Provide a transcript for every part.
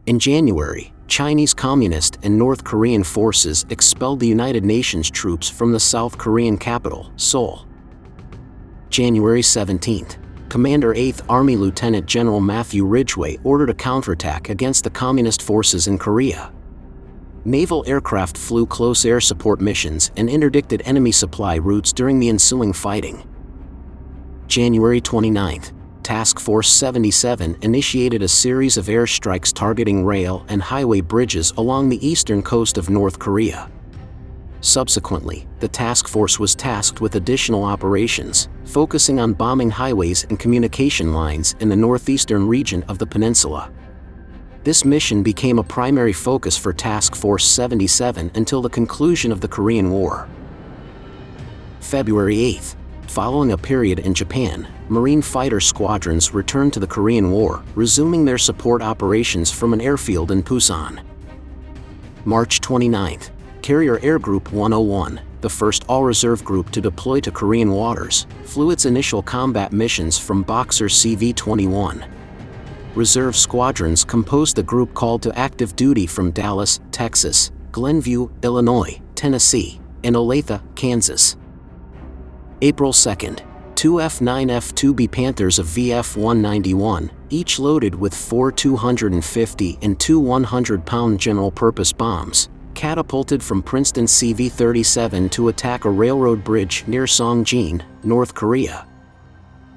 In January, Chinese Communist and North Korean forces expelled the United Nations troops from the South Korean capital, Seoul. January 17, Commander 8th Army Lieutenant General Matthew Ridgeway ordered a counterattack against the Communist forces in Korea. Naval aircraft flew close air support missions and interdicted enemy supply routes during the ensuing fighting. January 29, Task Force 77 initiated a series of airstrikes targeting rail and highway bridges along the eastern coast of North Korea. Subsequently, the task force was tasked with additional operations, focusing on bombing highways and communication lines in the northeastern region of the peninsula. This mission became a primary focus for Task Force 77 until the conclusion of the Korean War. February 8. Following a period in Japan, Marine fighter squadrons returned to the Korean War, resuming their support operations from an airfield in Busan. March 29. Carrier Air Group 101, the first all-reserve group to deploy to Korean waters, flew its initial combat missions from Boxer CV-21. Reserve squadrons composed the group called to active duty from Dallas, Texas, Glenview, Illinois, Tennessee, and Olathe, Kansas. April 2, 2 F-9 F-2B Panthers of VF-191, each loaded with 4 250 and 2 100-pound general-purpose bombs, catapulted from Princeton CV-37 to attack a railroad bridge near Songjin, North Korea.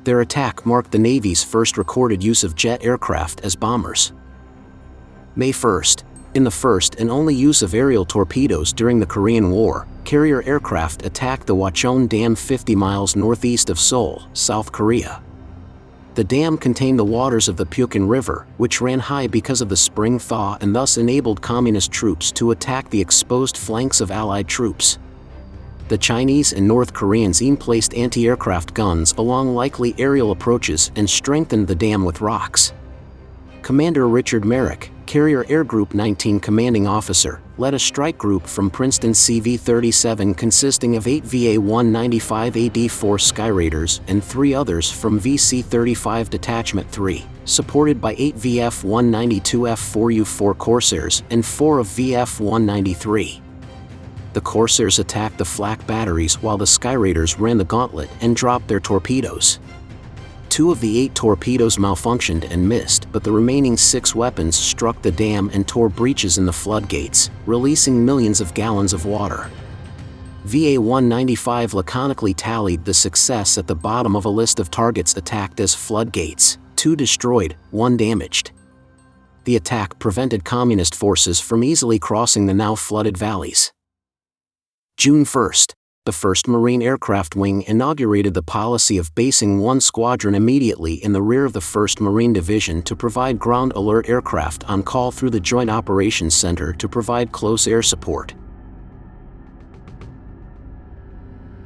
Their attack marked the Navy's first recorded use of jet aircraft as bombers. May 1, in the first and only use of aerial torpedoes during the Korean War, carrier aircraft attacked the Hwachon Dam 50 miles northeast of Seoul, South Korea. The dam contained the waters of the Hwachon River, which ran high because of the spring thaw and thus enabled Communist troops to attack the exposed flanks of Allied troops. The Chinese and North Koreans placed anti-aircraft guns along likely aerial approaches and strengthened the dam with rocks. Commander Richard Merrick, Carrier Air Group 19 commanding officer, led a strike group from Princeton CV-37 consisting of 8 VA-195 AD-4 Skyraiders and 3 others from VC-35 Detachment 3, supported by 8 VF-192 F4U-4 Corsairs and 4 of VF-193. The Corsairs attacked the flak batteries while the Skyraiders ran the gauntlet and dropped their torpedoes. 2 of the 8 torpedoes malfunctioned and missed, but the remaining 6 weapons struck the dam and tore breaches in the floodgates, releasing millions of gallons of water. VA-195 laconically tallied the success at the bottom of a list of targets attacked as floodgates: 2 destroyed, 1 damaged. The attack prevented Communist forces from easily crossing the now flooded valleys. June 1, the 1st Marine Aircraft Wing inaugurated the policy of basing 1 squadron immediately in the rear of the 1st Marine Division to provide ground alert aircraft on call through the Joint Operations Center to provide close air support.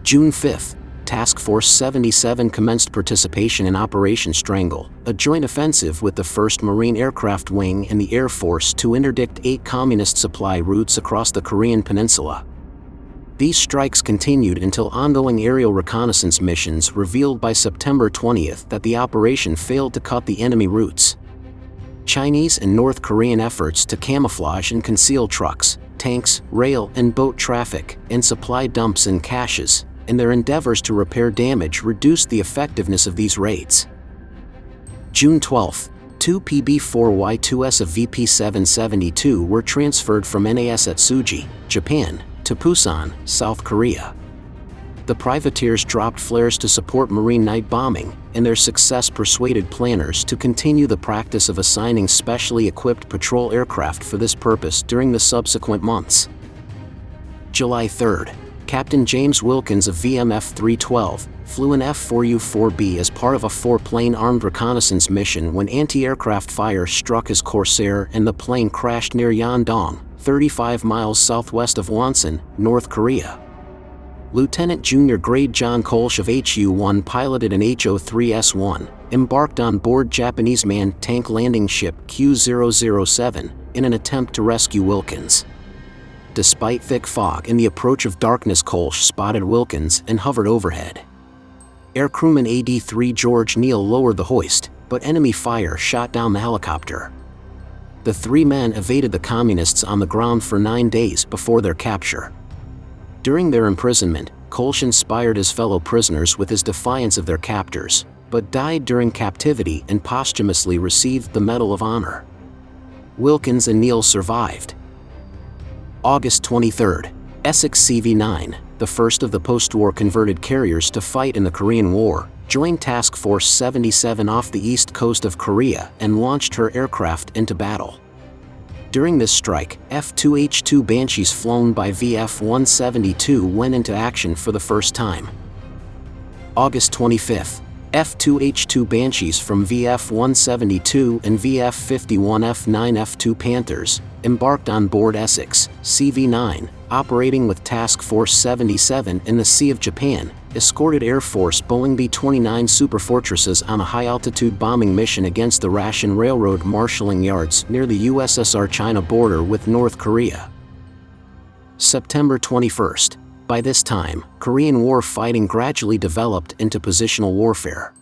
June 5, Task Force 77 commenced participation in Operation Strangle, a joint offensive with the 1st Marine Aircraft Wing and the Air Force to interdict 8 Communist supply routes across the Korean peninsula. These strikes continued until ongoing aerial reconnaissance missions revealed by September 20 that the operation failed to cut the enemy routes. Chinese and North Korean efforts to camouflage and conceal trucks, tanks, rail and boat traffic, and supply dumps and caches, and their endeavors to repair damage reduced the effectiveness of these raids. June 12, 2 PB-4Y2s of VP-772 were transferred from NAS at Suji, Japan, to Busan, South Korea. The privateers dropped flares to support marine night bombing, and their success persuaded planners to continue the practice of assigning specially equipped patrol aircraft for this purpose during the subsequent months. July 3, Captain James Wilkins of VMF-312 flew an F4U-4B as part of a 4-plane armed reconnaissance mission when anti-aircraft fire struck his Corsair and the plane crashed near Yandong, 35 miles southwest of Wonsan, North Korea. Lieutenant Junior Grade John Kolsch of HU-1 piloted an HO-3S-1, embarked on board Japanese manned tank landing ship Q-007 in an attempt to rescue Wilkins. Despite thick fog and the approach of darkness, Kolsch spotted Wilkins and hovered overhead. Aircrewman AD-3 George Neal lowered the hoist, but enemy fire shot down the helicopter. The 3 men evaded the communists on the ground for 9 days before their capture. During their imprisonment, Kolsch inspired his fellow prisoners with his defiance of their captors, but died during captivity and posthumously received the Medal of Honor. Wilkins and Neal survived. August 23, Essex CV-9, the first of the post-war converted carriers to fight in the Korean War, joined Task Force 77 off the east coast of Korea and launched her aircraft into battle. During this strike, F-2H-2 Banshees flown by VF-192 went into action for the first time. August 25, F-2H-2 Banshees from VF-172 and VF-51 F-9 F-2 Panthers embarked on board Essex CV-9, operating with Task Force 77 in the Sea of Japan, escorted Air Force Boeing B-29 Superfortresses on a high-altitude bombing mission against the Ration Railroad marshalling yards near the USSR-China border with North Korea. September 21. By this time, Korean War fighting gradually developed into positional warfare.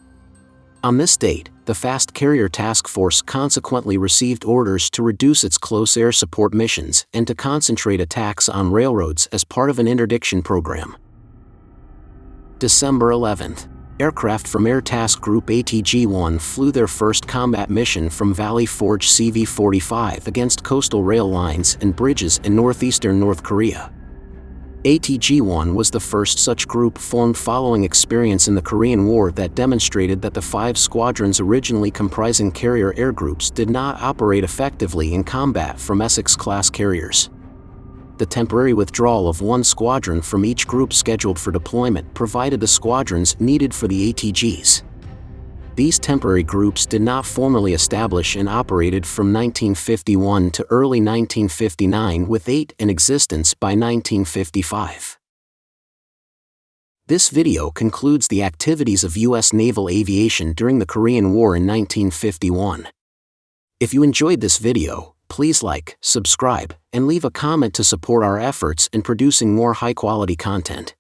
On this date, the Fast Carrier Task Force consequently received orders to reduce its close air support missions and to concentrate attacks on railroads as part of an interdiction program. December 11. Aircraft from Air Task Group ATG-1 flew their first combat mission from Valley Forge CV-45 against coastal rail lines and bridges in northeastern North Korea. ATG-1 was the first such group formed following experience in the Korean War that demonstrated that the 5 squadrons originally comprising carrier air groups did not operate effectively in combat from Essex-class carriers. The temporary withdrawal of 1 squadron from each group scheduled for deployment provided the squadrons needed for the ATGs. These temporary groups did not formally establish and operated from 1951 to early 1959, with 8 in existence by 1955. This video concludes the activities of U.S. naval aviation during the Korean War in 1951. If you enjoyed this video, please like, subscribe, and leave a comment to support our efforts in producing more high-quality content.